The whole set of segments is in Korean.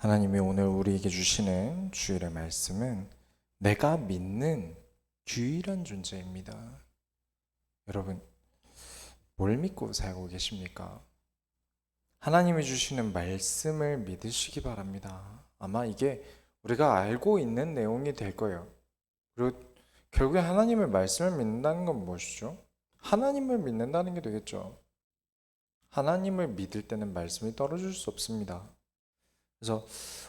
하나님이 오늘 우리에게 주시는 주일의 말씀은 내가 믿는 유일한 존재입니다. 여러분, 뭘 믿고 살고 계십니까? 하나님이 주시는 말씀을 믿으시기 바랍니다. 아마 이게 우리가 알고 있는 내용이 될 거예요. 그리고 결국에 하나님의 말씀을 믿는다는 건 무엇이죠? 하나님을 믿는다는 게 되겠죠. 하나님을 믿을 때는 말씀이 떨어질 수 없습니다. 그래서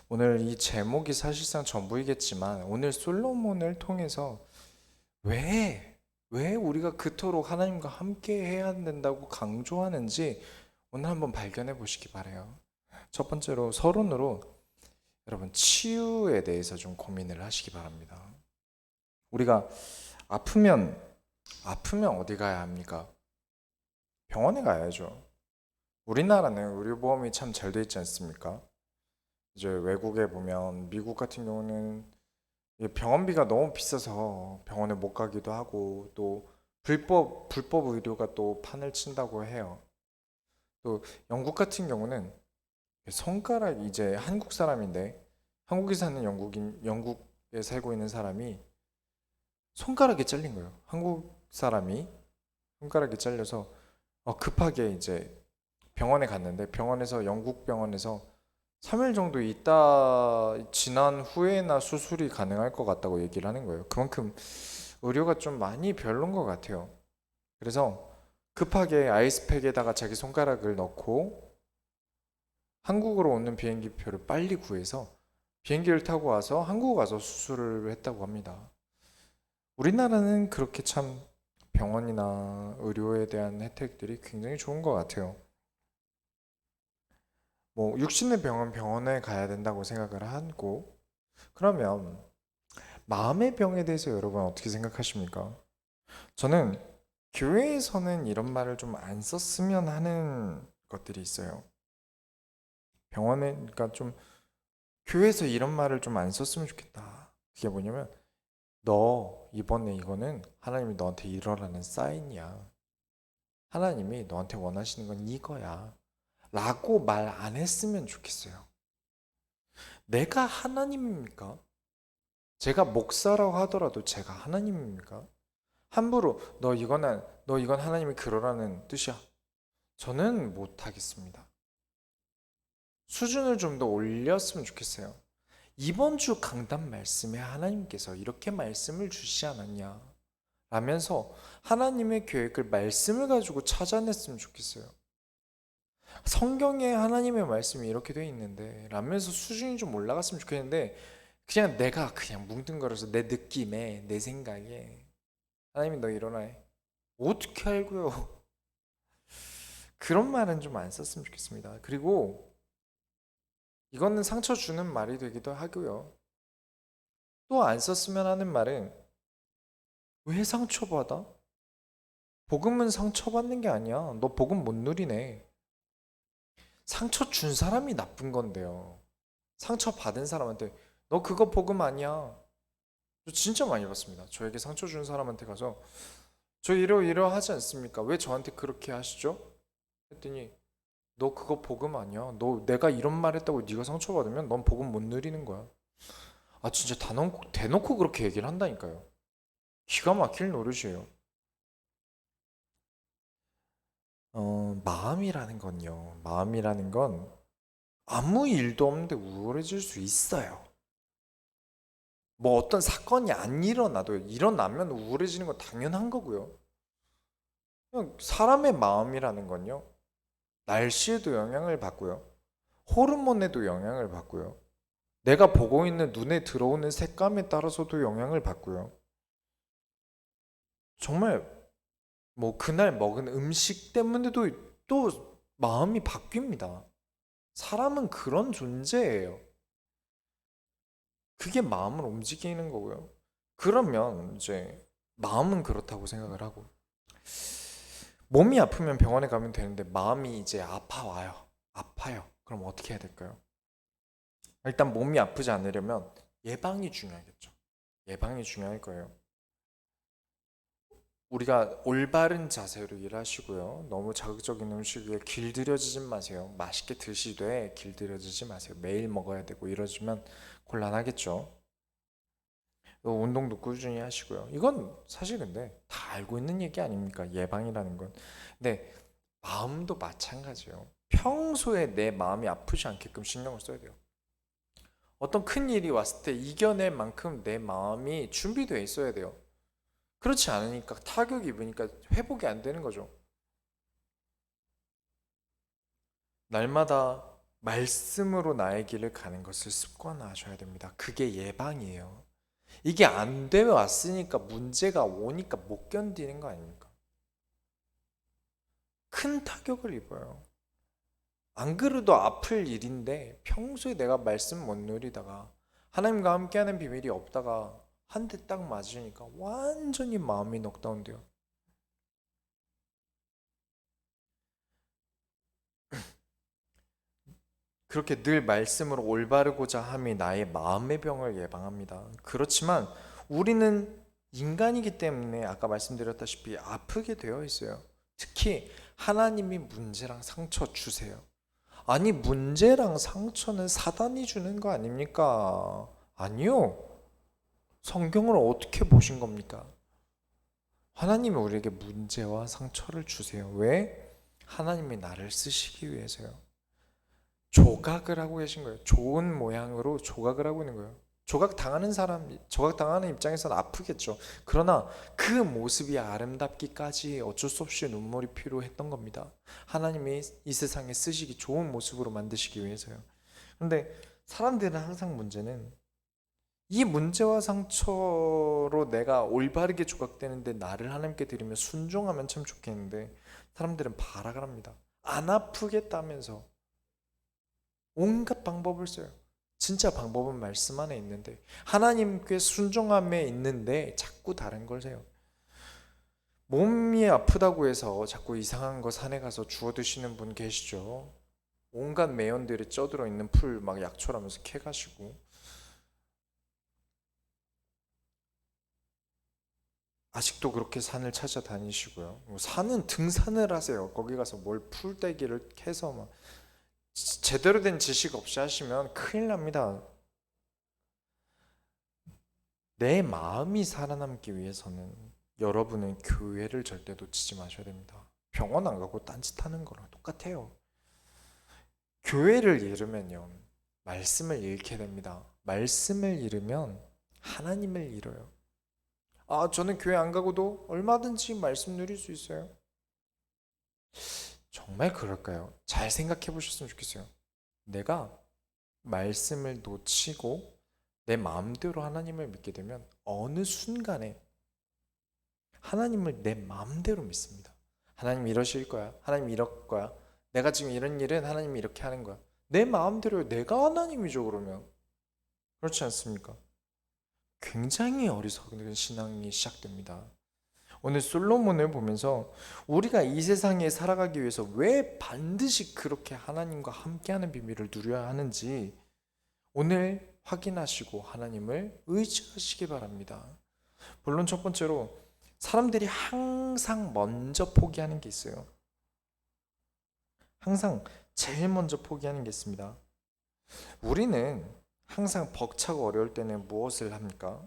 오늘 이 제목이 사실상 전부이겠지만 오늘 솔로몬을 통해서 왜 우리가 그토록 하나님과 함께 해야 된다고 강조하는지 오늘 한번 발견해 보시기 바래요. 첫 번째로 서론으로 여러분 치유에 대해서 좀 고민을 하시기 바랍니다. 우리가 아프면 어디 가야 합니까? 병원에 가야죠. 우리나라는 의료보험이 참 잘 돼 있지 않습니까? 이제 외국에 보면 미국 같은 경우는 병원비가 너무 비싸서 병원에 못 가기도 하고 또 불법 의료가 또 판을 친다고 해요. 또 영국 같은 경우는 손가락 이제 한국 사람인데 한국에 사는 영국에 살고 있는 사람이 손가락이 잘린 거예요. 한국 사람이 손가락이 잘려서 급하게 이제 병원에 갔는데 병원에서 영국 병원에서 3일 정도 있다 지난 후에나 수술이 가능할 것 같다고 얘기를 하는 거예요. 그만큼 의료가 좀 많이 별론 것 같아요. 그래서 급하게 아이스팩에다가 자기 손가락을 넣고 한국으로 오는 비행기 표를 빨리 구해서 비행기를 타고 와서 한국 와서 수술을 했다고 합니다. 우리나라는 그렇게 참 병원이나 의료에 대한 혜택들이 굉장히 좋은 것 같아요. 뭐 육신의 병은 병원에 가야 된다고 생각을 하고 그러면 마음의 병에 대해서 여러분 어떻게 생각하십니까? 저는 교회에서는 이런 말을 좀 안 썼으면 하는 것들이 있어요. 병원에 그러니까 좀 교회에서 이런 말을 좀 안 썼으면 좋겠다. 그게 뭐냐면 너 이번에 이거는 하나님이 너한테 이러라는 사인이야. 하나님이 너한테 원하시는 건 이거야. 라고 말 안 했으면 좋겠어요. 내가 하나님입니까? 제가 목사라고 하더라도 제가 하나님입니까? 함부로 너 이건 하나님이 그러라는 뜻이야. 저는 못 하겠습니다. 수준을 좀 더 올렸으면 좋겠어요. 이번 주 강단 말씀에 하나님께서 이렇게 말씀을 주시지 않았냐? 라면서 하나님의 계획을 말씀을 가지고 찾아냈으면 좋겠어요. 성경에 하나님의 말씀이 이렇게 돼 있는데 라면서 수준이 좀 올라갔으면 좋겠는데 그냥 내가 그냥 뭉뚱그려서 내 느낌에 내 생각에 하나님이 너 일어나 해. 어떻게 알고요? 그런 말은 좀 안 썼으면 좋겠습니다. 그리고 이거는 상처 주는 말이 되기도 하고요. 또 안 썼으면 하는 말은 왜 상처받아? 복음은 상처받는 게 아니야. 너 복음 못 누리네. 상처 준 사람이 나쁜 건데요. 상처 받은 사람한테 너 그거 복음 아니야. 저 진짜 많이 봤습니다. 저에게 상처 준 사람한테 가서 저 이러 하지 않습니까? 왜 저한테 그렇게 하시죠? 했더니 너 그거 복음 아니야. 너 내가 이런 말 했다고 네가 상처받으면 넌 복음 못 누리는 거야. 아 진짜 대놓고 그렇게 얘기를 한다니까요. 기가 막힐 노릇이에요. 마음이라는 건 아무 일도 없는데 우울해질 수 있어요. 뭐 어떤 사건이 안 일어나도 일어나면 우울해지는 건 당연한 거고요. 그냥 사람의 마음이라는 건요. 날씨에도 영향을 받고요. 호르몬에도 영향을 받고요. 내가 보고 있는 눈에 들어오는 색감에 따라서도 영향을 받고요. 정말 뭐 그날 먹은 음식 때문에도 또 마음이 바뀝니다. 사람은 그런 존재예요. 그게 마음을 움직이는 거고요. 그러면 이제 마음은 그렇다고 생각을 하고 몸이 아프면 병원에 가면 되는데 마음이 이제 아파와요. 아파요. 그럼 어떻게 해야 될까요? 일단 몸이 아프지 않으려면 예방이 중요하겠죠. 예방이 중요할 거예요. 우리가 올바른 자세로 일하시고요. 너무 자극적인 음식에 길들여지지 마세요. 맛있게 드시되 길들여지지 마세요. 매일 먹어야 되고 이러시면 곤란하겠죠. 운동도 꾸준히 하시고요. 이건 사실 근데 다 알고 있는 얘기 아닙니까? 예방이라는 건. 근데 마음도 마찬가지예요. 평소에 내 마음이 아프지 않게끔 신경을 써야 돼요. 어떤 큰 일이 왔을 때 이겨낼 만큼 내 마음이 준비되어 있어야 돼요. 그렇지 않으니까 타격이 입으니까 회복이 안 되는 거죠. 날마다 말씀으로 나의 길을 가는 것을 습관화하셔야 됩니다. 그게 예방이에요. 이게 안 되어 왔으니까 문제가 오니까 못 견디는 거 아닙니까? 큰 타격을 입어요. 안 그래도 아플 일인데 평소에 내가 말씀 못 누리다가 하나님과 함께하는 비밀이 없다가 한 대 딱 맞으니까 완전히 마음이 넉다운돼요. 그렇게 늘 말씀으로 올바르고자 함이 나의 마음의 병을 예방합니다. 그렇지만 우리는 인간이기 때문에 아까 말씀드렸다시피 아프게 되어 있어요. 특히 하나님이 문제랑 상처 주세요. 아니, 문제랑 상처는 사단이 주는 거 아닙니까? 아니요. 성경을 어떻게 보신 겁니까? 하나님이 우리에게 문제와 상처를 주세요. 왜? 하나님이 나를 쓰시기 위해서요. 조각을 하고 계신 거예요. 좋은 모양으로 조각을 하고 있는 거예요. 조각 당하는 사람, 조각 당하는 입장에서는 아프겠죠. 그러나 그 모습이 아름답기까지 어쩔 수 없이 눈물이 필요했던 겁니다. 하나님이 이 세상에 쓰시기 좋은 모습으로 만드시기 위해서요. 그런데 사람들은 항상 문제는 이 문제와 상처로 내가 올바르게 조각되는데 나를 하나님께 드리며 순종하면 참 좋겠는데 사람들은 발악을 합니다. 안 아프겠다면서 온갖 방법을 써요. 진짜 방법은 말씀 안에 있는데 하나님께 순종함에 있는데 자꾸 다른 걸 세요. 몸이 아프다고 해서 자꾸 이상한 거 산에 가서 주워 드시는 분 계시죠. 온갖 매연들이 쪄들어 있는 풀 막 약초라면서 캐가시고 아직도 그렇게 산을 찾아다니시고요. 산은 등산을 하세요. 거기 가서 뭘 풀떼기를 캐서 막 제대로 된 지식 없이 하시면 큰일 납니다. 내 마음이 살아남기 위해서는 여러분은 교회를 절대 놓치지 마셔야 됩니다. 병원 안 가고 딴짓하는 거랑 똑같아요. 교회를 잃으면요, 말씀을 잃게 됩니다. 말씀을 잃으면 하나님을 잃어요. 아, 저는 교회 안 가고도 얼마든지 말씀 누릴 수 있어요. 정말 그럴까요? 잘 생각해 보셨으면 좋겠어요. 내가 말씀을 놓치고 내 마음대로 하나님을 믿게 되면 어느 순간에 하나님을 내 마음대로 믿습니다. 하나님 이러실 거야. 하나님 이럴 거야. 내가 지금 이런 일은 하나님이 이렇게 하는 거야. 내 마음대로 내가 하나님이죠, 그러면. 그렇지 않습니까? 굉장히 어리석은 신앙이 시작됩니다. 오늘 솔로몬을 보면서 우리가 이 세상에 살아가기 위해서 왜 반드시 그렇게 하나님과 함께하는 비밀을 누려야 하는지 오늘 확인하시고 하나님을 의지하시기 바랍니다. 물론 첫 번째로 사람들이 항상 먼저 포기하는 게 있어요. 항상 제일 먼저 포기하는 게 있습니다. 우리는 항상 벅차고 어려울 때는 무엇을 합니까?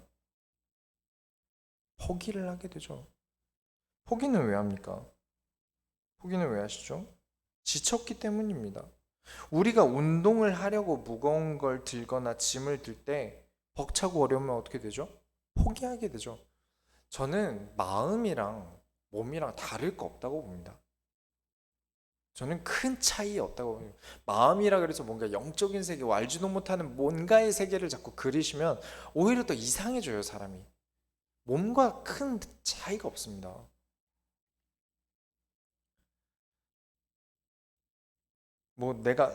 포기를 하게 되죠. 포기는 왜 합니까? 포기는 왜 하시죠? 지쳤기 때문입니다. 우리가 운동을 하려고 무거운 걸 들거나 짐을 들 때 벅차고 어려우면 어떻게 되죠? 포기하게 되죠. 저는 마음이랑 몸이랑 다를 거 없다고 봅니다. 저는 큰 차이 없다고 봅니다. 마음이라 그래서 뭔가 영적인 세계, 알지도 못하는 뭔가의 세계를 자꾸 그리시면 오히려 더 이상해져요, 사람이. 몸과 큰 차이가 없습니다. 뭐 내가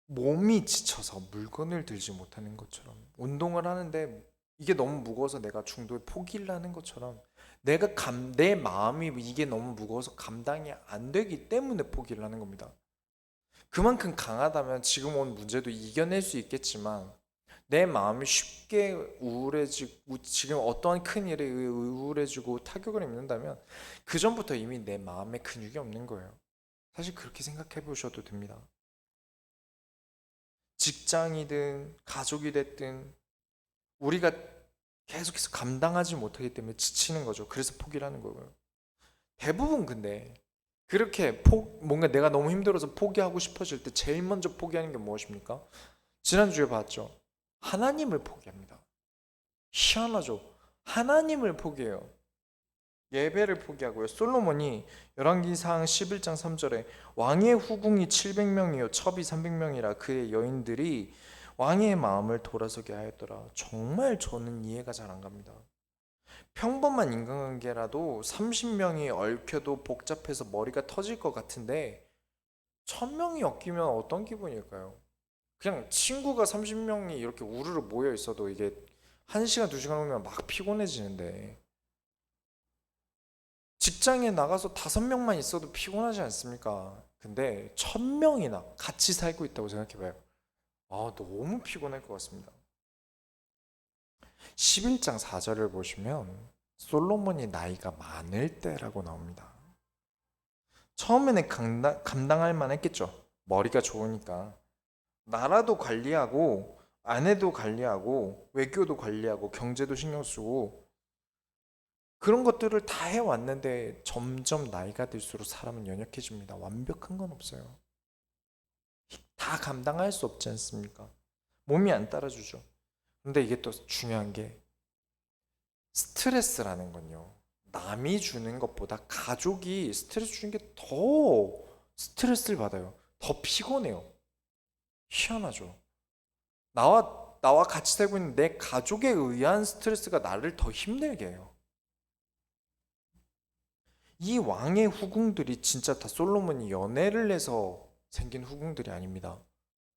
몸이 지쳐서 물건을 들지 못하는 것처럼 운동을 하는데 이게 너무 무거워서 내가 중도에 포기를 하는 것처럼 내 마음이 이게 너무 무거워서 감당이 안 되기 때문에 포기를 하는 겁니다. 그만큼 강하다면 지금 온 문제도 이겨낼 수 있겠지만 내 마음이 쉽게 우울해지고 지금 어떠한 큰 일에 의해 우울해지고 타격을 입는다면 그 전부터 이미 내 마음에 근육이 없는 거예요. 사실 그렇게 생각해 보셔도 됩니다. 직장이든 가족이 됐든 우리가 계속해서 감당하지 못하기 때문에 지치는 거죠. 그래서 포기를 하는 거고요. 대부분 근데 그렇게 뭔가 내가 너무 힘들어서 포기하고 싶어질 때 제일 먼저 포기하는 게 무엇입니까? 지난주에 봤죠. 하나님을 포기합니다. 희한하죠. 하나님을 포기해요. 예배를 포기하고요. 솔로몬이 열왕기상 11장 3절에 왕의 후궁이 700명이요 첩이 300명이라 그의 여인들이 왕의 마음을 돌아서게 하였더라. 정말 저는 이해가 잘 안 갑니다. 평범한 인간관계라도 30명이 얽혀도 복잡해서 머리가 터질 것 같은데 1000명이 엮이면 어떤 기분일까요? 그냥 친구가 30명이 이렇게 우르르 모여 있어도 이게 1시간, 2시간 오면 막 피곤해지는데 직장에 나가서 5명만 있어도 피곤하지 않습니까? 근데 1000명이나 같이 살고 있다고 생각해봐요. 너무 피곤할 것 같습니다. 11장 4절을 보시면 솔로몬이 나이가 많을 때라고 나옵니다. 처음에는 감당할 만했겠죠. 머리가 좋으니까. 나라도 관리하고 아내도 관리하고 외교도 관리하고 경제도 신경 쓰고 그런 것들을 다 해왔는데 점점 나이가 들수록 사람은 연약해집니다. 완벽한 건 없어요. 다 감당할 수 없지 않습니까? 몸이 안 따라주죠. 근데 이게 또 중요한 게 스트레스라는 건요. 남이 주는 것보다 가족이 스트레스 주는 게 더 스트레스를 받아요. 더 피곤해요. 희한하죠. 나와 같이 살고 있는 내 가족에 의한 스트레스가 나를 더 힘들게 해요. 이 왕의 후궁들이 진짜 다 솔로몬이 연애를 해서 생긴 후궁들이 아닙니다.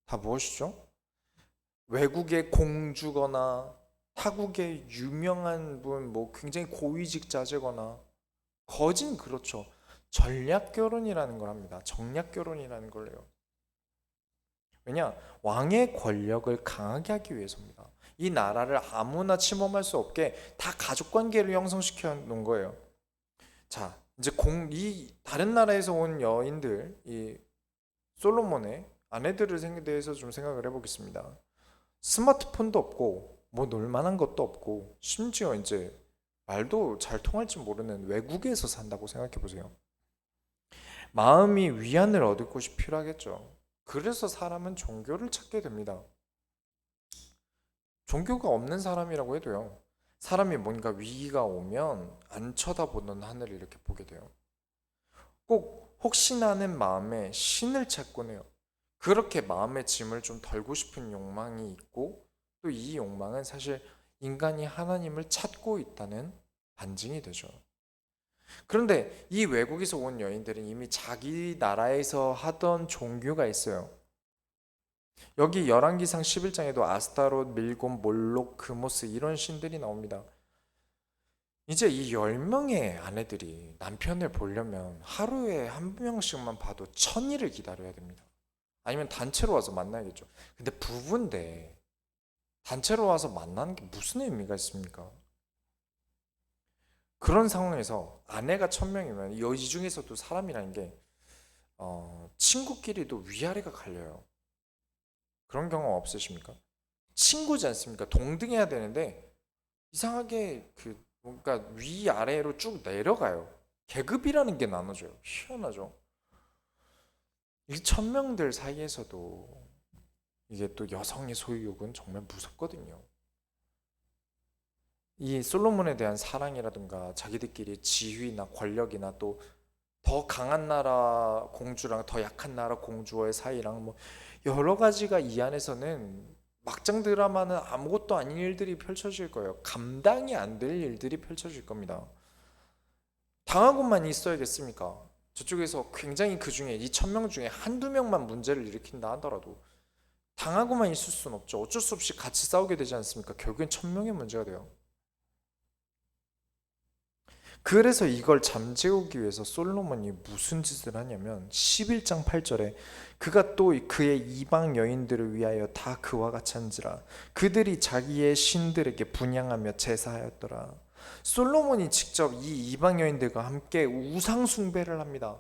다 무엇이죠? 외국의 공주거나 타국의 유명한 분, 뭐 굉장히 고위직 자제거나 거진 그렇죠. 전략 결혼이라는 걸 합니다. 정략 결혼이라는 걸 해요. 왜냐? 왕의 권력을 강하게 하기 위해서입니다. 이 나라를 아무나 침범할 수 없게 다 가족 관계를 형성시켜 놓은 거예요. 자, 이제 이 다른 나라에서 온 여인들, 이 솔로몬의 아내들을 대해서 좀 생각을 해보겠습니다. 스마트폰도 없고 뭐 놀만한 것도 없고 심지어 이제 말도 잘 통할지 모르는 외국에서 산다고 생각해 보세요. 마음이 위안을 얻을 곳이 필요하겠죠. 그래서 사람은 종교를 찾게 됩니다. 종교가 없는 사람이라고 해도요. 사람이 뭔가 위기가 오면 안 쳐다보는 하늘을 이렇게 보게 돼요. 꼭 혹시나 하는 마음에 신을 찾곤 해요. 그렇게 마음의 짐을 좀 덜고 싶은 욕망이 있고 또 이 욕망은 사실 인간이 하나님을 찾고 있다는 반증이 되죠. 그런데 이 외국에서 온 여인들은 이미 자기 나라에서 하던 종교가 있어요. 여기 열왕기상 11장에도 아스타롯, 밀곰, 몰록, 그모스 이런 신들이 나옵니다. 이제 이 10명의 아내들이 남편을 보려면 하루에 한 명씩만 봐도 1000일을 기다려야 됩니다. 아니면 단체로 와서 만나야겠죠. 근데 부부인데 단체로 와서 만나는 게 무슨 의미가 있습니까? 그런 상황에서 아내가 1000명이면 이 중에서도 사람이라는 게 친구끼리도 위아래가 갈려요. 그런 경험 없으십니까? 친구지 않습니까? 동등해야 되는데 이상하게 뭔가 위아래로 쭉 내려가요. 계급이라는 게 나눠져요. 희한하죠. 이 1000명들 사이에서도 이게 또 여성의 소유욕은 정말 무섭거든요. 이 솔로몬에 대한 사랑이라든가 자기들끼리 지위나 권력이나 또 더 강한 나라 공주랑 더 약한 나라 공주와의 사이랑 뭐 여러 가지가 이 안에서는 막장 드라마는 아무것도 아닌 일들이 펼쳐질 거예요. 감당이 안 될 일들이 펼쳐질 겁니다. 당하고만 있어야겠습니까? 저쪽에서 굉장히 그 중에 이 1000명 중에 한두 명만 문제를 일으킨다 하더라도 당하고만 있을 수는 없죠. 어쩔 수 없이 같이 싸우게 되지 않습니까? 결국엔 1000명의 문제가 돼요. 그래서 이걸 잠재우기 위해서 솔로몬이 무슨 짓을 하냐면 11장 8절에 그가 또 그의 이방 여인들을 위하여 다 그와 같이 한지라 그들이 자기의 신들에게 분향하며 제사하였더라. 솔로몬이 직접 이 이방 여인들과 함께 우상 숭배를 합니다.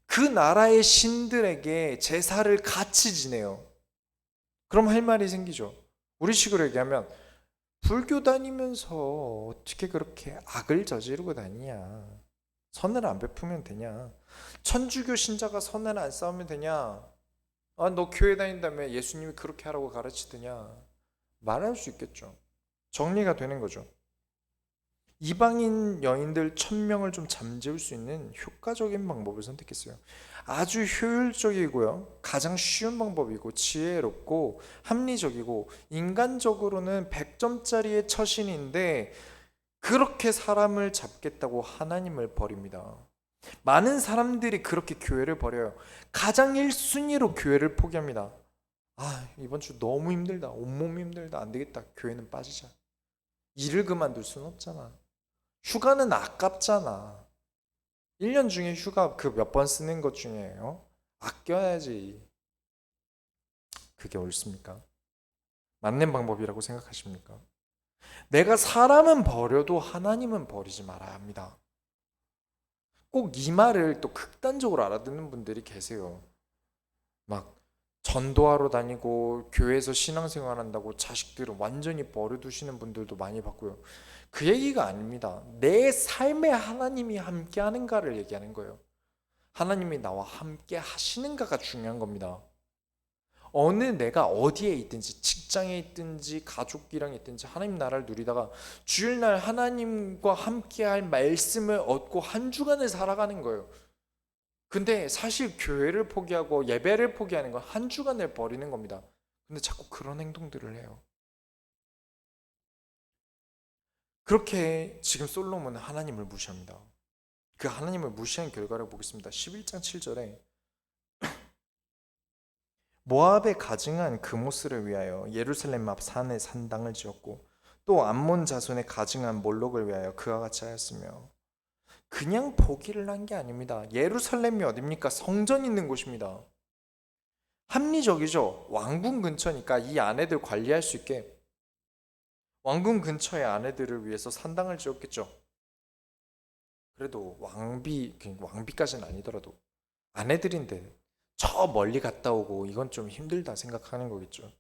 그 나라의 신들에게 제사를 같이 지내요. 그럼 할 말이 생기죠. 우리식으로 얘기하면 불교 다니면서 어떻게 그렇게 악을 저지르고 다니냐? 선을 안 베푸면 되냐? 천주교 신자가 선을 안 쌓으면 되냐? 아, 너 교회 다닌다며 예수님이 그렇게 하라고 가르치더냐? 말할 수 있겠죠. 정리가 되는 거죠. 이방인 여인들 1000명을 좀 잠재울 수 있는 효과적인 방법을 선택했어요. 아주 효율적이고요. 가장 쉬운 방법이고 지혜롭고 합리적이고 인간적으로는 100점짜리의 처신인데 그렇게 사람을 잡겠다고 하나님을 버립니다. 많은 사람들이 그렇게 교회를 버려요. 가장 1순위로 교회를 포기합니다. 아, 이번 주 너무 힘들다. 온몸이 힘들다. 안 되겠다. 교회는 빠지자. 일을 그만둘 수는 없잖아. 휴가는 아깝잖아. 1년 중에 휴가 그 몇 번 쓰는 것 중에 아껴야지. 그게 옳습니까? 맞는 방법이라고 생각하십니까? 내가 사람은 버려도 하나님은 버리지 말아야 합니다. 꼭 이 말을 또 극단적으로 알아듣는 분들이 계세요. 막 전도하러 다니고 교회에서 신앙생활 한다고 자식들을 완전히 버려두시는 분들도 많이 봤고요. 그 얘기가 아닙니다. 내 삶에 하나님이 함께 하는가를 얘기하는 거예요. 하나님이 나와 함께 하시는가가 중요한 겁니다. 어느 내가 어디에 있든지 직장에 있든지 가족이랑 있든지 하나님 나라를 누리다가 주일날 하나님과 함께 할 말씀을 얻고 한 주간을 살아가는 거예요. 근데 사실 교회를 포기하고 예배를 포기하는 건 한 주간을 버리는 겁니다. 근데 자꾸 그런 행동들을 해요. 그렇게 지금 솔로몬은 하나님을 무시합니다. 그 하나님을 무시한 결과를 보겠습니다. 11장 7절에 모압에 가증한 그모스를 위하여 예루살렘 앞 산에 산당을 지었고 또 암몬 자손의 가증한 몰록을 위하여 그와 같이 하였으며 그냥 포기를 한 게 아닙니다. 예루살렘이 어딥니까? 성전 있는 곳입니다. 합리적이죠. 왕궁 근처니까 이 아내들 관리할 수 있게 왕궁 근처의 아내들을 위해서 산당을 지었겠죠. 그래도 왕비까지는 아니더라도 아내들인데 저 멀리 갔다 오고 이건 좀 힘들다 생각하는 거겠죠.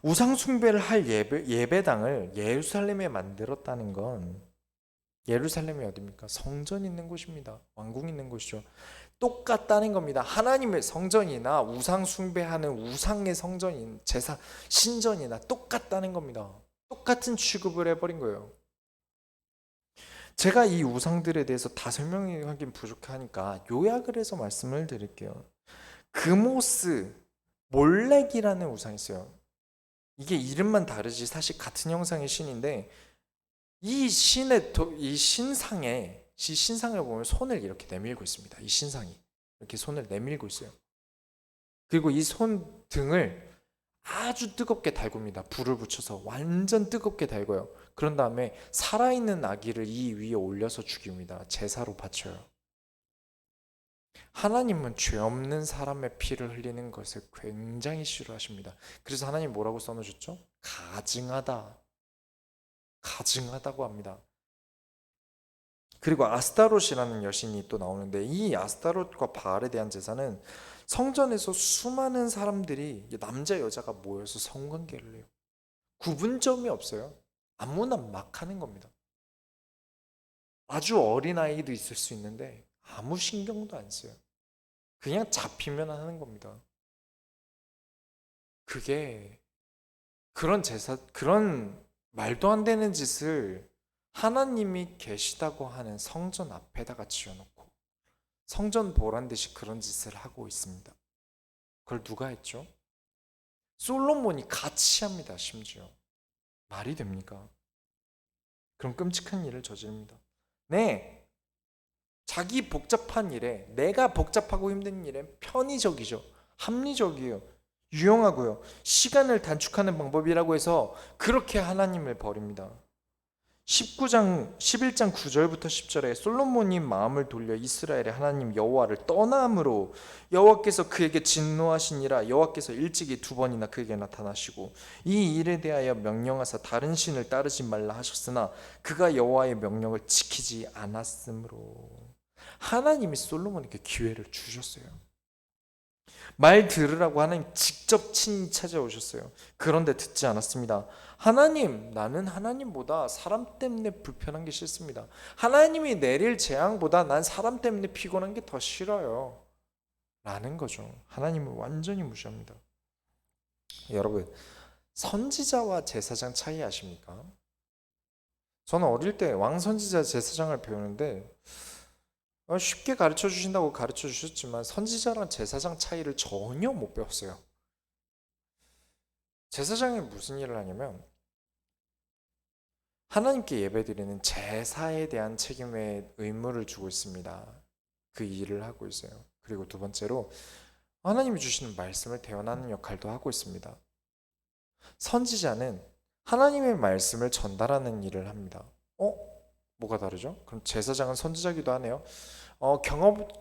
우상 숭배를 할 예배당을 예루살렘에 만들었다는 건 예루살렘이 어디입니까? 성전 있는 곳입니다. 왕궁 있는 곳이죠. 똑같다는 겁니다. 하나님의 성전이나 우상 숭배하는 우상의 성전인 제사 신전이나 똑같다는 겁니다. 똑같은 취급을 해버린 거예요. 제가 이 우상들에 대해서 다 설명하긴 부족하니까 요약을 해서 말씀을 드릴게요. 그모스, 몰렉이라는 우상이 있어요. 이게 이름만 다르지 사실 같은 형상의 신인데 이 신상을 보면 손을 이렇게 내밀고 있습니다. 이 신상이 이렇게 손을 내밀고 있어요. 그리고 이 손 등을 아주 뜨겁게 달굽니다. 불을 붙여서 완전 뜨겁게 달궈요. 그런 다음에 살아있는 아기를 이 위에 올려서 죽입니다. 제사로 바쳐요. 하나님은 죄 없는 사람의 피를 흘리는 것을 굉장히 싫어하십니다. 그래서 하나님 뭐라고 써놓으셨죠? 가증하다고 합니다. 그리고 아스타롯이라는 여신이 또 나오는데 이 아스타롯과 바알에 대한 제사는 성전에서 수많은 사람들이 남자 여자가 모여서 성관계를 해요. 구분점이 없어요. 아무나 막 하는 겁니다. 아주 어린 아이도 있을 수 있는데 아무 신경도 안 써요. 그냥 잡히면 하는 겁니다. 그게 그런 말도 안 되는 짓을 하나님이 계시다고 하는 성전 앞에다가 지어놓고 성전 보란 듯이 그런 짓을 하고 있습니다. 그걸 누가 했죠? 솔로몬이 같이 합니다. 심지어 말이 됩니까? 그럼 끔찍한 일을 저지릅니다. 네, 자기 복잡한 일에 내가 복잡하고 힘든 일에 편의적이죠. 합리적이에요. 유용하고요. 시간을 단축하는 방법이라고 해서 그렇게 하나님을 버립니다. 11장 9절부터 10절에 솔로몬이 마음을 돌려 이스라엘의 하나님 여호와를 떠남으로 여호와께서 그에게 진노하시니라. 여호와께서 일찍이 2번이나 그에게 나타나시고 이 일에 대하여 명령하사 다른 신을 따르지 말라 하셨으나 그가 여호와의 명령을 지키지 않았으므로. 하나님이 솔로몬에게 기회를 주셨어요. 말 들으라고 하나님 직접 친히 찾아오셨어요. 그런데 듣지 않았습니다. 하나님, 나는 하나님보다 사람 때문에 불편한 게 싫습니다. 하나님이 내릴 재앙보다 난 사람 때문에 피곤한 게 더 싫어요. 라는 거죠. 하나님을 완전히 무시합니다. 여러분, 선지자와 제사장 차이 아십니까? 저는 어릴 때 왕선지자 제사장을 배우는데 쉽게 가르쳐 주신다고 가르쳐 주셨지만 선지자랑 제사장 차이를 전혀 못 배웠어요. 제사장이 무슨 일을 하냐면 하나님께 예배드리는 제사에 대한 책임의 의무를 주고 있습니다. 그 일을 하고 있어요. 그리고 두 번째로 하나님이 주시는 말씀을 대언하는 역할도 하고 있습니다. 선지자는 하나님의 말씀을 전달하는 일을 합니다. 뭐가 다르죠? 그럼 제사장은 선지자기도 하네요.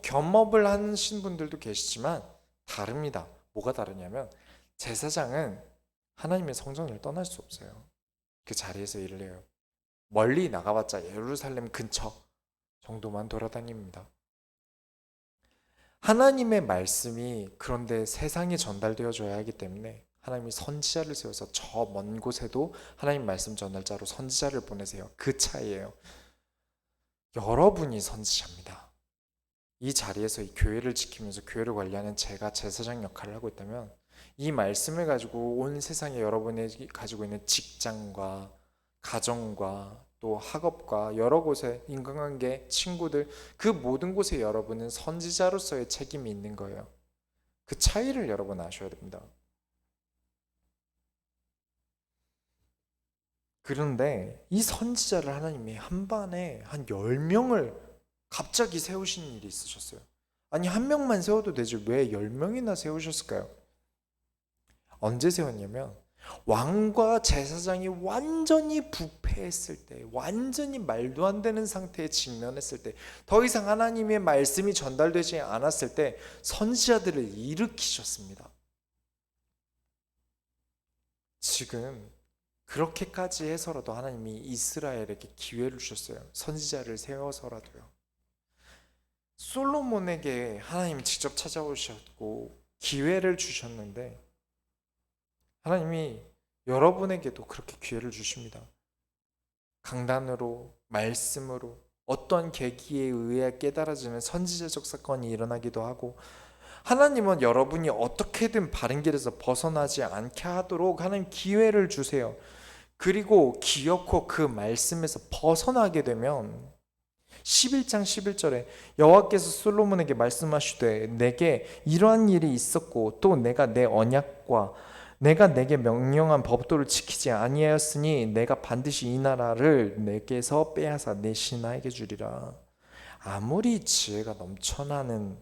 겸업을 하신 분들도 계시지만 다릅니다. 뭐가 다르냐면 제사장은 하나님의 성전을 떠날 수 없어요. 그 자리에서 일을 해요. 멀리 나가봤자 예루살렘 근처 정도만 돌아다닙니다. 하나님의 말씀이 그런데 세상에 전달되어져야 하기 때문에 하나님이 선지자를 세워서 저 먼 곳에도 하나님 말씀 전달자로 선지자를 보내세요. 그 차이예요. 여러분이 선지자입니다. 이 자리에서 이 교회를 지키면서 교회를 관리하는 제가 제사장 역할을 하고 있다면 이 말씀을 가지고 온 세상에 여러분이 가지고 있는 직장과 가정과 또 학업과 여러 곳에 인간관계, 친구들 그 모든 곳에 여러분은 선지자로서의 책임이 있는 거예요. 그 차이를 여러분 아셔야 됩니다. 그런데 이 선지자를 하나님이 한 반에 한 10명을 갑자기 세우신 일이 있으셨어요. 아니 한 명만 세워도 되지 왜 10명이나 세우셨을까요? 언제 세웠냐면 왕과 제사장이 완전히 부패했을 때, 완전히 말도 안 되는 상태에 직면했을 때, 더 이상 하나님의 말씀이 전달되지 않았을 때 선지자들을 일으키셨습니다. 지금 그렇게까지 해서라도 하나님이 이스라엘에게 기회를 주셨어요. 선지자를 세워서라도요. 솔로몬에게 하나님이 직접 찾아오셨고 기회를 주셨는데 하나님이 여러분에게도 그렇게 기회를 주십니다. 강단으로, 말씀으로, 어떤 계기에 의해 깨달아지는 선지자적 사건이 일어나기도 하고 하나님은 여러분이 어떻게든 바른 길에서 벗어나지 않게 하도록 하나님 기회를 주세요. 그리고 기어코 그 말씀에서 벗어나게 되면 11장 11절에 여호와께서 솔로몬에게 말씀하시되 내게 이러한 일이 있었고 또 내가 내 언약과 내가 내게 명령한 법도를 지키지 아니하였으니 내가 반드시 이 나라를 내게서 빼앗아 내 신하에게 주리라. 아무리 지혜가 넘쳐나는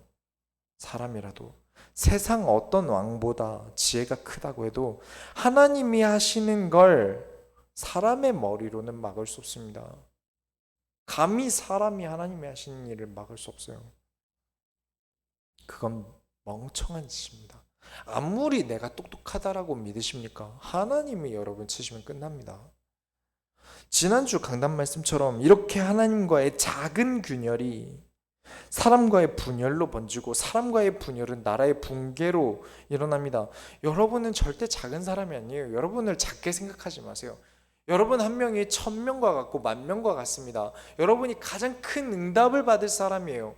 사람이라도 세상 어떤 왕보다 지혜가 크다고 해도 하나님이 하시는 걸 사람의 머리로는 막을 수 없습니다. 감히 사람이 하나님이 하시는 일을 막을 수 없어요. 그건 멍청한 짓입니다. 아무리 내가 똑똑하다라고 믿으십니까? 하나님이 여러분 치시면 끝납니다. 지난주 강단 말씀처럼 이렇게 하나님과의 작은 균열이 사람과의 분열로 번지고 사람과의 분열은 나라의 붕괴로 일어납니다. 여러분은 절대 작은 사람이 아니에요. 여러분을 작게 생각하지 마세요. 여러분 한 명이 1000명과 같고 10,000명과 같습니다. 여러분이 가장 큰 응답을 받을 사람이에요.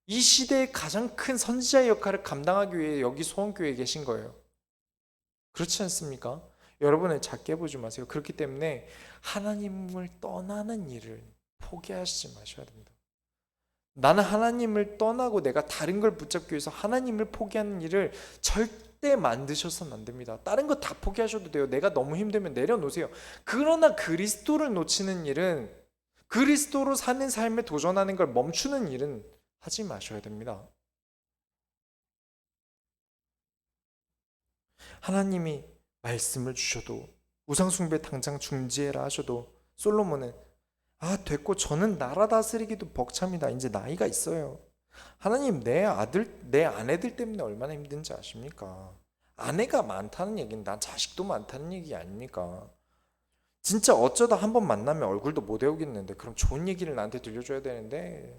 이 시대의 가장 큰 선지자의 역할을 감당하기 위해 여기 소원교회에 계신 거예요. 그렇지 않습니까? 여러분을 작게 보지 마세요. 그렇기 때문에 하나님을 떠나는 일을 포기하시지 마셔야 됩니다. 나는 하나님을 떠나고 내가 다른 걸 붙잡기 위해서 하나님을 포기하는 일을 절대 만드셔서는 안 됩니다. 다른 거 다 포기하셔도 돼요. 내가 너무 힘들면 내려놓으세요. 그러나 그리스도를 놓치는 일은, 그리스도로 사는 삶에 도전하는 걸 멈추는 일은 하지 마셔야 됩니다. 하나님이 말씀을 주셔도 우상숭배 당장 중지해라 하셔도 솔로몬은 됐고 저는 나라 다스리기도 벅찹니다. 이제 나이가 있어요. 하나님, 내 아내들 때문에 얼마나 힘든지 아십니까? 아내가 많다는 얘기는 난 자식도 많다는 얘기 아닙니까? 진짜 어쩌다 한 번 만나면 얼굴도 못 외우겠는데 그럼 좋은 얘기를 나한테 들려줘야 되는데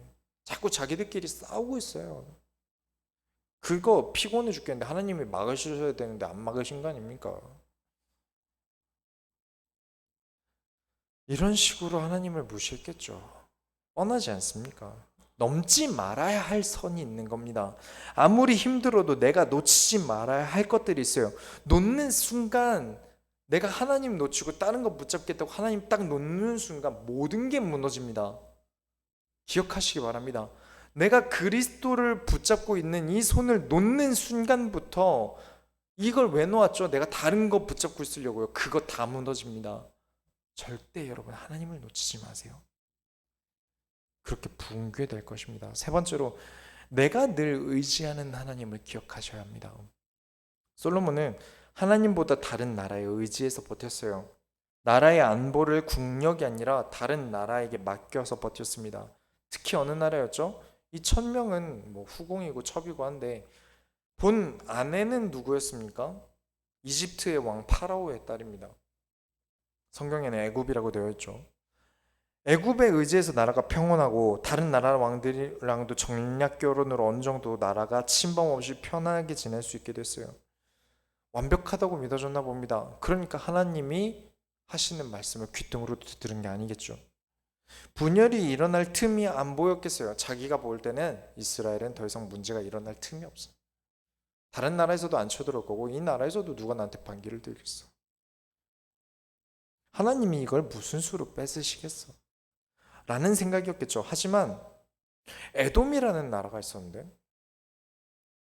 자꾸 자기들끼리 싸우고 있어요. 그거 피곤해 죽겠는데 하나님이 막으셔야 되는데 안 막으신 거 아닙니까? 이런 식으로 하나님을 무시했겠죠. 뻔하지 않습니까? 넘지 말아야 할 선이 있는 겁니다. 아무리 힘들어도 내가 놓치지 말아야 할 것들이 있어요. 놓는 순간 내가 하나님 놓치고 다른 거 붙잡겠다고 하나님 딱 놓는 순간 모든 게 무너집니다. 기억하시기 바랍니다. 내가 그리스도를 붙잡고 있는 이 손을 놓는 순간부터 이걸 왜 놓았죠? 내가 다른 거 붙잡고 있으려고요. 그거 다 무너집니다. 절대 여러분 하나님을 놓치지 마세요. 그렇게 붕괴될 것입니다. 세 번째로 내가 늘 의지하는 하나님을 기억하셔야 합니다. 솔로몬은 하나님보다 다른 나라에 의지해서 버텼어요. 나라의 안보를 국력이 아니라 다른 나라에게 맡겨서 버텼습니다. 특히 어느 나라였죠? 이 1000명은 뭐 후궁이고 첩이고 한데 본 아내는 누구였습니까? 이집트의 왕 파라오의 딸입니다. 성경에는 애굽이라고 되어 있죠. 애굽에 의지해서 나라가 평온하고 다른 나라 왕들이랑도 정략 결혼으로 어느 정도 나라가 침범 없이 편하게 지낼 수 있게 됐어요. 완벽하다고 믿어줬나 봅니다. 그러니까 하나님이 하시는 말씀을 귀등으로 들은 게 아니겠죠. 분열이 일어날 틈이 안 보였겠어요. 자기가 볼 때는 이스라엘은 더 이상 문제가 일어날 틈이 없어. 다른 나라에서도 안 쳐들어올 거고 이 나라에서도 누가 나한테 반기를 들겠어. 하나님이 이걸 무슨 수로 뺏으시겠어? 라는 생각이었겠죠. 하지만 에돔이라는 나라가 있었는데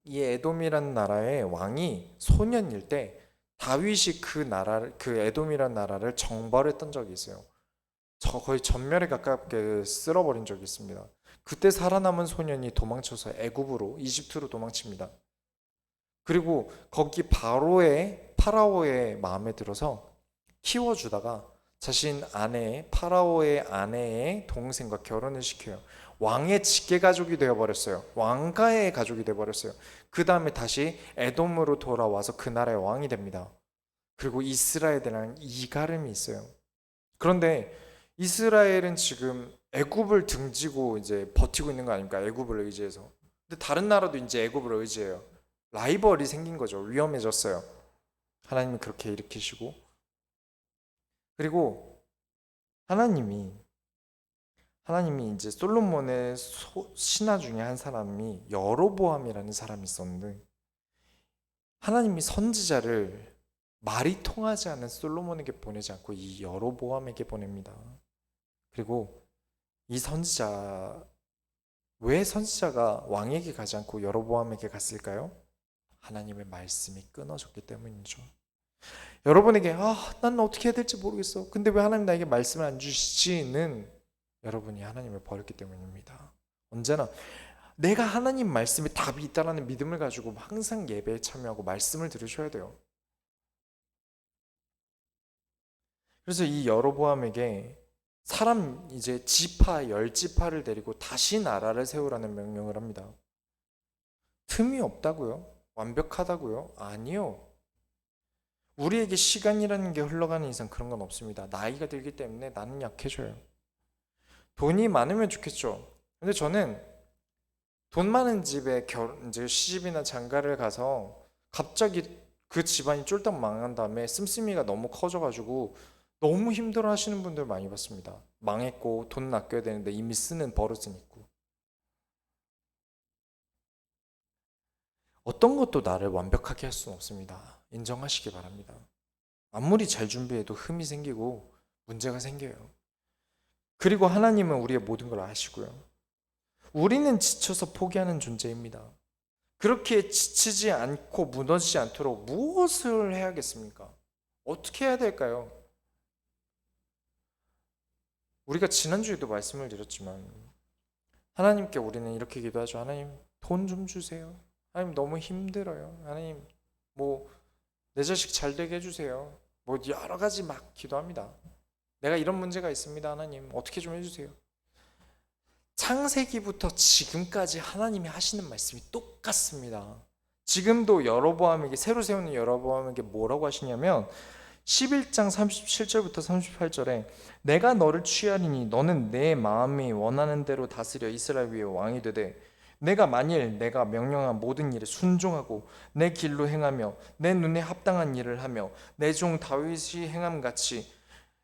이 에돔이라는 나라의 왕이 소년일 때 다윗이 그 에돔이라는 나라를 정벌했던 적이 있어요. 거의 전멸에 가깝게 쓸어버린 적이 있습니다. 그때 살아남은 소년이 도망쳐서 애굽으로 이집트로 도망칩니다. 그리고 거기 파라오의 마음에 들어서 키워주다가 자신 파라오의 아내의 동생과 결혼을 시켜요. 왕의 직계 가족이 되어버렸어요. 왕가의 가족이 되어버렸어요. 그 다음에 다시 에돔으로 돌아와서 그 나라의 왕이 됩니다. 그리고 이스라엘이랑 이가름이 있어요. 그런데 이스라엘은 지금 애굽을 등지고 이제 버티고 있는 거 아닙니까? 애굽을 의지해서. 근데 다른 나라도 이제 애굽을 의지해요. 라이벌이 생긴 거죠. 위험해졌어요. 하나님이 그렇게 일으키시고 그리고 하나님이 이제 솔로몬의 신하 중에 한 사람이 여로보암이라는 사람이 있었는데 하나님이 선지자를 말이 통하지 않은 솔로몬에게 보내지 않고 이 여로보암에게 보냅니다. 그리고 왜 선지자가 왕에게 가지 않고 여로보암에게 갔을까요? 하나님의 말씀이 끊어졌기 때문이죠. 여러분에게 난 어떻게 해야 될지 모르겠어. 근데 왜 하나님 나에게 말씀을 안 주시지는 여러분이 하나님을 버렸기 때문입니다. 언제나 내가 하나님 말씀에 답이 있다라는 믿음을 가지고 항상 예배에 참여하고 말씀을 들으셔야 돼요. 그래서 이 여로보암에게 이제 지파 10지파를 데리고 다시 나라를 세우라는 명령을 합니다. 틈이 없다고요? 완벽하다고요? 아니요. 우리에게 시간이라는 게 흘러가는 이상 그런 건 없습니다. 나이가 들기 때문에 나는 약해져요. 돈이 많으면 좋겠죠. 근데 저는 돈 많은 집에 이제 시집이나 장가를 가서 갑자기 그 집안이 쫄딱 망한 다음에 씀씀이가 너무 커져가지고 너무 힘들어 하시는 분들 많이 봤습니다. 망했고 돈 아껴야 되는데 이미 쓰는 버릇은 있고. 어떤 것도 나를 완벽하게 할 수는 없습니다. 인정하시기 바랍니다. 아무리 잘 준비해도 흠이 생기고 문제가 생겨요. 그리고 하나님은 우리의 모든 걸 아시고요. 우리는 지쳐서 포기하는 존재입니다. 그렇게 지치지 않고 무너지지 않도록 무엇을 해야겠습니까? 어떻게 해야 될까요? 우리가 지난주에도 말씀을 드렸지만 하나님께 우리는 이렇게 기도하죠. 하나님 돈 좀 주세요. 하나님 너무 힘들어요. 하나님 내 자식 잘 되게 해주세요. 여러 가지 막 기도합니다. 내가 이런 문제가 있습니다. 하나님 어떻게 좀 해주세요. 창세기부터 지금까지 하나님이 하시는 말씀이 똑같습니다. 지금도 여로보암에게, 새로 세우는 여로보암에게 뭐라고 하시냐면 11장 37절부터 38절에 내가 너를 취하리니 너는 내 마음이 원하는 대로 다스려 이스라엘 위에 왕이 되되 내가 만일 내가 명령한 모든 일에 순종하고 내 길로 행하며 내 눈에 합당한 일을 하며 내 종 다윗이 행함같이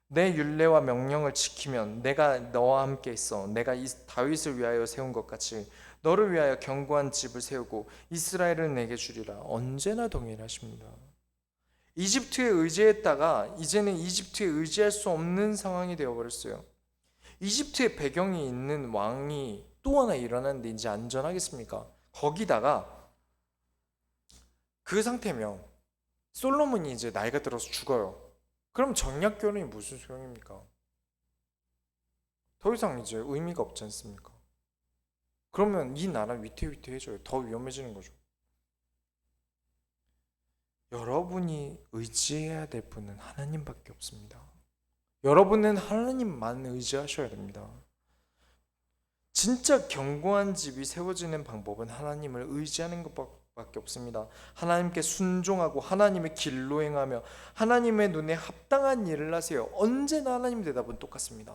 내 율례와 명령을 지키면 내가 너와 함께 있어 내가 다윗을 위하여 세운 것 같이 너를 위하여 견고한 집을 세우고 이스라엘을 내게 주리라. 언제나 동일하십니다. 이집트에 의지했다가 이제는 이집트에 의지할 수 없는 상황이 되어버렸어요. 이집트에 배경이 있는 왕이 또 하나 일어났는데 이제 안전하겠습니까? 거기다가 그 상태면 솔로몬이 이제 나이가 들어서 죽어요. 그럼 정략 결혼이 무슨 소용입니까? 더 이상 이제 의미가 없지 않습니까? 그러면 이 나라 위태위태해져요. 더 위험해지는 거죠. 여러분이 의지해야 될 분은 하나님밖에 없습니다. 여러분은 하나님만 의지하셔야 됩니다. 진짜 견고한 집이 세워지는 방법은 하나님을 의지하는 것밖에 없습니다. 하나님께 순종하고 하나님의 길로 행하며 하나님의 눈에 합당한 일을 하세요. 언제나 하나님 대답은 똑같습니다.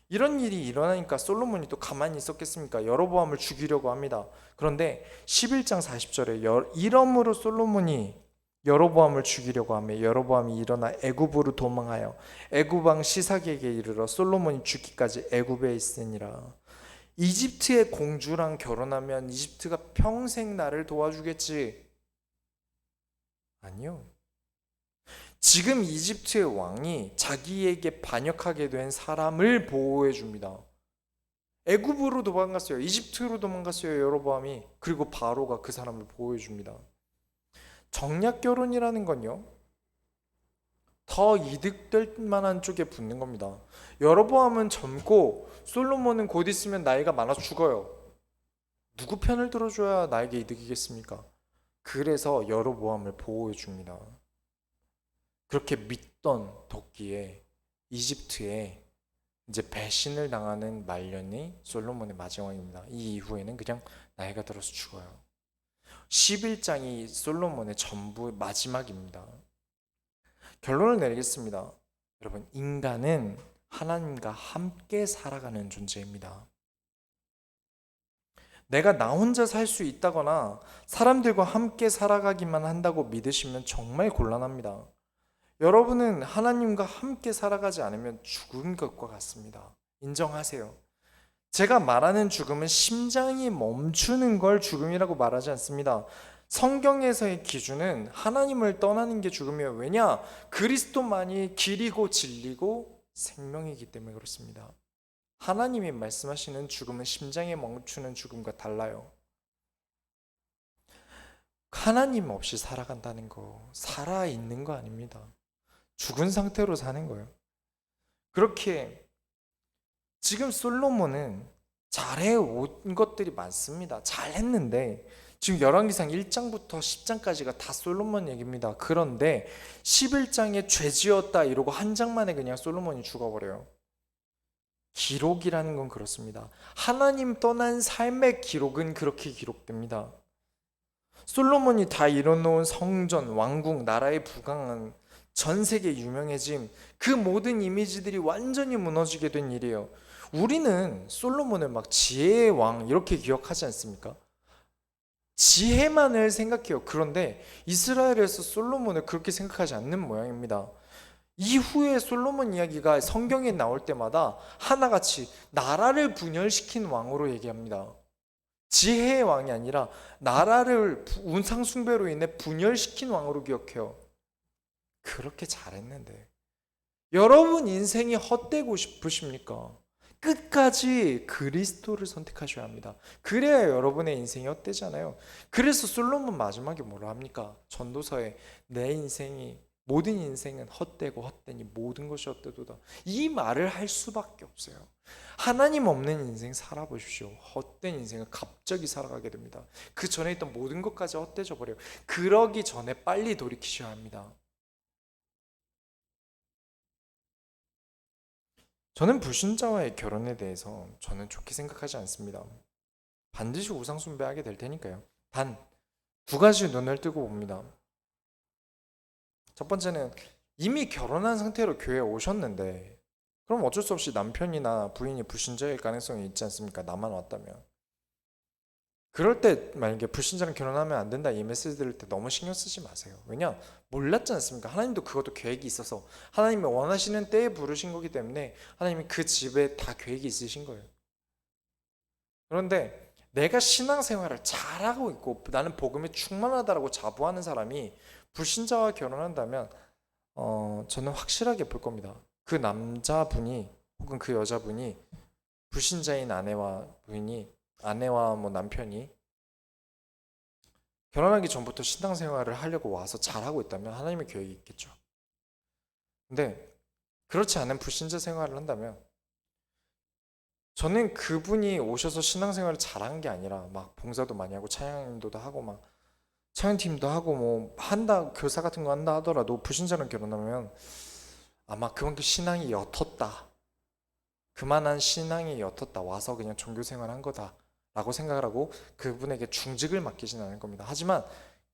이런 일이 일어나니까 솔로몬이 또 가만히 있었겠습니까? 여로보암을 죽이려고 합니다. 그런데 11장 40절에 이러므로 솔로몬이 여로보암을 죽이려고 하며 여로보암이 일어나 애굽으로 도망하여 애굽 왕 시삭에게 이르러 솔로몬이 죽기까지 애굽에 있으니라. 이집트의 공주랑 결혼하면 이집트가 평생 나를 도와주겠지? 아니요. 지금 이집트의 왕이 자기에게 반역하게 된 사람을 보호해 줍니다. 애굽으로 도망갔어요. 이집트로 도망갔어요. 여로보암이. 그리고 바로가 그 사람을 보호해 줍니다. 정략 결혼이라는 건요, 더 이득될 만한 쪽에 붙는 겁니다. 여로보암은 젊고 솔로몬은 곧 있으면 나이가 많아 죽어요. 누구 편을 들어줘야 나에게 이득이겠습니까? 그래서 여로보암을 보호해 줍니다. 그렇게 믿던 덕기에 이집트에 이제 배신을 당하는 말년이 솔로몬의 마지막입니다. 이 이후에는 그냥 나이가 들어서 죽어요. 11장이 솔로몬의 전부 마지막입니다. 결론을 내리겠습니다. 여러분, 인간은 하나님과 함께 살아가는 존재입니다. 내가 나 혼자 살 수 있다거나 사람들과 함께 살아가기만 한다고 믿으시면 정말 곤란합니다. 여러분은 하나님과 함께 살아가지 않으면 죽은 것과 같습니다. 인정하세요. 제가 말하는 죽음은 심장이 멈추는 걸 죽음이라고 말하지 않습니다. 성경에서의 기준은 하나님을 떠나는 게 죽음이에요. 왜냐? 그리스도만이 길이고 진리고 생명이기 때문에 그렇습니다. 하나님이 말씀하시는 죽음은 심장에 멈추는 죽음과 달라요. 하나님 없이 살아간다는 거, 살아있는 거 아닙니다. 죽은 상태로 사는 거예요. 그렇게 지금 솔로몬은 잘해온 것들이 많습니다. 잘했는데 지금 열왕기상 1장부터 10장까지가 다 솔로몬 얘기입니다. 그런데 11장에 죄지었다 이러고 한 장 만에 그냥 솔로몬이 죽어버려요. 기록이라는 건 그렇습니다. 하나님 떠난 삶의 기록은 그렇게 기록됩니다. 솔로몬이 다 이뤄놓은 성전, 왕궁, 나라의 부강은 전 세계 유명해짐, 그 모든 이미지들이 완전히 무너지게 된 일이에요. 우리는 솔로몬을 막 지혜의 왕 이렇게 기억하지 않습니까? 지혜만을 생각해요. 그런데 이스라엘에서 솔로몬을 그렇게 생각하지 않는 모양입니다. 이후에 솔로몬 이야기가 성경에 나올 때마다 하나같이 나라를 분열시킨 왕으로 얘기합니다. 지혜의 왕이 아니라 나라를 우상숭배로 인해 분열시킨 왕으로 기억해요. 그렇게 잘했는데 여러분 인생이 헛되고 싶으십니까? 끝까지 그리스도를 선택하셔야 합니다. 그래야 여러분의 인생이 헛되잖아요. 그래서 솔로몬 마지막에 뭐라 합니까? 전도서에 내 인생이 모든 인생은 헛되고 헛되니 모든 것이 헛되도다. 이 말을 할 수밖에 없어요. 하나님 없는 인생 살아보십시오. 헛된 인생을 갑자기 살아가게 됩니다. 그 전에 있던 모든 것까지 헛되져 버려요. 그러기 전에 빨리 돌이키셔야 합니다. 저는 불신자와의 결혼에 대해서 저는 좋게 생각하지 않습니다. 반드시 우상 숭배하게 될 테니까요. 단 두 가지 눈을 뜨고 봅니다. 첫 번째는 이미 결혼한 상태로 교회에 오셨는데 그럼 어쩔 수 없이 남편이나 부인이 불신자일 가능성이 있지 않습니까? 나만 왔다면. 그럴 때 만약에 불신자랑 결혼하면 안 된다 이 메시지 들을 때 너무 신경 쓰지 마세요. 왜냐? 몰랐지 않습니까? 하나님도 그것도 계획이 있어서 하나님이 원하시는 때에 부르신 거기 때문에 하나님이 그 집에 다 계획이 있으신 거예요. 그런데 내가 신앙생활을 잘하고 있고 나는 복음에 충만하다라고 자부하는 사람이 불신자와 결혼한다면 저는 확실하게 볼 겁니다. 그 남자분이 혹은 그 여자분이 불신자인 아내와 부인이 아내와 뭐 남편이 결혼하기 전부터 신앙생활을 하려고 와서 잘하고 있다면 하나님의 계획이 있겠죠. 근데 그렇지 않은 불신자 생활을 한다면 저는 그분이 오셔서 신앙생활을 잘한 게 아니라 막 봉사도 많이 하고 찬양인도도 하고 막 찬양팀도 하고 뭐 한다 교사 같은 거 한다 하더라도 불신자랑 결혼하면 아마 그만큼 신앙이 옅었다. 그만한 신앙이 옅었다. 와서 그냥 종교생활 한 거다. 라고 생각을 하고 그분에게 중직을 맡기진 않을 겁니다. 하지만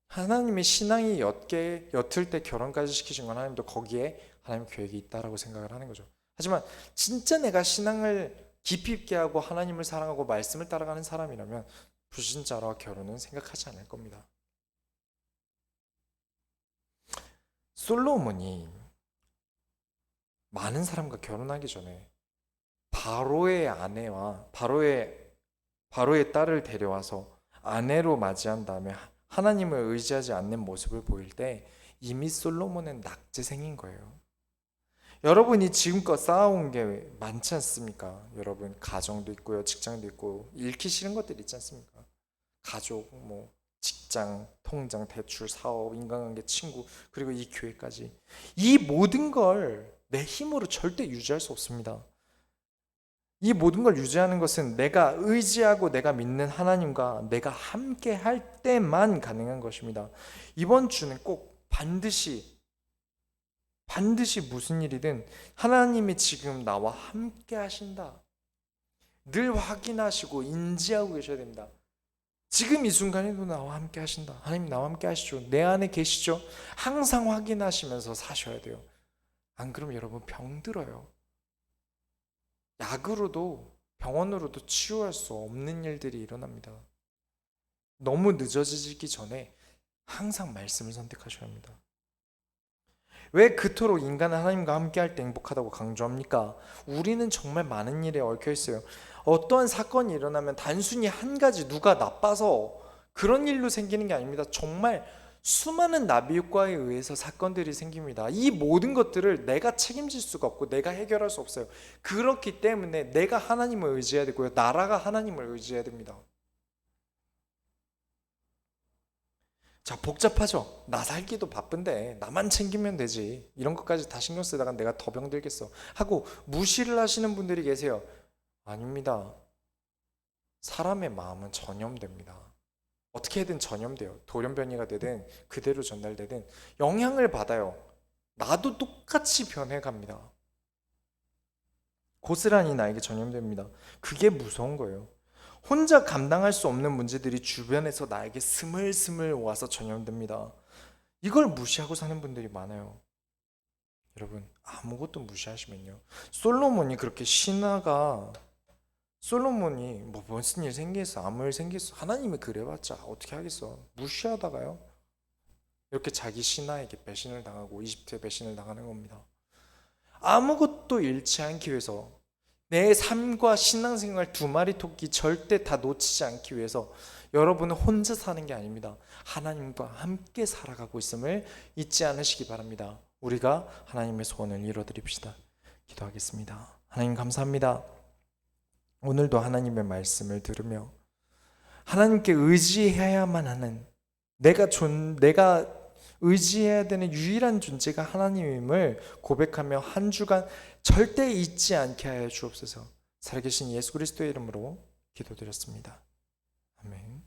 하나님의 신앙이 옅을 때 결혼까지 시키신 건 하나님도 거기에 하나님 계획이 있다라고 생각을 하는 거죠. 하지만 진짜 내가 신앙을 깊이 있게 하고 하나님을 사랑하고 말씀을 따라가는 사람이라면 불신자와 결혼은 생각하지 않을 겁니다. 솔로몬이 많은 사람과 결혼하기 전에 바로의 아내와 바로의 딸을 데려와서 아내로 맞이한 다음에 하나님을 의지하지 않는 모습을 보일 때 이미 솔로몬은 낙제생인 거예요. 여러분이 지금껏 쌓아온 게 많지 않습니까? 여러분 가정도 있고요, 직장도 있고 잃기 싫은 것들 있지 않습니까? 가족, 뭐 직장, 통장, 대출, 사업, 인간관계, 친구, 그리고 이 교회까지 이 모든 걸 내 힘으로 절대 유지할 수 없습니다. 이 모든 걸 유지하는 것은 내가 의지하고 내가 믿는 하나님과 내가 함께 할 때만 가능한 것입니다. 이번 주는 꼭 반드시 무슨 일이든 하나님이 지금 나와 함께 하신다. 늘 확인하시고 인지하고 계셔야 됩니다. 지금 이 순간에도 나와 함께 하신다. 하나님 나와 함께 하시죠. 내 안에 계시죠. 항상 확인하시면서 사셔야 돼요. 안 그러면 여러분 병들어요. 약으로도 병원으로도 치유할 수 없는 일들이 일어납니다. 너무 늦어지기 전에 항상 말씀을 선택하셔야 합니다. 왜 그토록 인간은 하나님과 함께할 때 행복하다고 강조합니까? 우리는 정말 많은 일에 얽혀 있어요. 어떠한 사건이 일어나면 단순히 한 가지 누가 나빠서 그런 일로 생기는 게 아닙니다. 정말 수많은 나비효과에 의해서 사건들이 생깁니다. 이 모든 것들을 내가 책임질 수가 없고 내가 해결할 수 없어요. 그렇기 때문에 내가 하나님을 의지해야 되고요. 나라가 하나님을 의지해야 됩니다. 자, 복잡하죠? 나 살기도 바쁜데 나만 챙기면 되지. 이런 것까지 다 신경 쓰다가 내가 더 병들겠어 하고 무시를 하시는 분들이 계세요. 아닙니다. 사람의 마음은 전염됩니다. 어떻게든 전염돼요. 돌연변이가 되든 그대로 전달되든 영향을 받아요. 나도 똑같이 변해갑니다. 고스란히 나에게 전염됩니다. 그게 무서운 거예요. 혼자 감당할 수 없는 문제들이 주변에서 나에게 스물스물 와서 전염됩니다. 이걸 무시하고 사는 분들이 많아요. 여러분 아무것도 무시하시면요. 솔로몬이 뭐 무슨 일 생겼어 아무 일 생겼어 하나님이 그래봤자 어떻게 하겠어 무시하다가요 이렇게 자기 신하에게 배신을 당하고 이집트에 배신을 당하는 겁니다. 아무것도 잃지 않기 위해서 내 삶과 신앙생활 두 마리 토끼 절대 다 놓치지 않기 위해서 여러분은 혼자 사는 게 아닙니다. 하나님과 함께 살아가고 있음을 잊지 않으시기 바랍니다. 우리가 하나님의 소원을 이뤄드립시다. 기도하겠습니다. 하나님 감사합니다. 오늘도 하나님의 말씀을 들으며 하나님께 의지해야만 하는 내가 의지해야 되는 유일한 존재가 하나님임을 고백하며 한 주간 절대 잊지 않게 하여 주옵소서. 살아계신 예수 그리스도의 이름으로 기도드렸습니다. 아멘.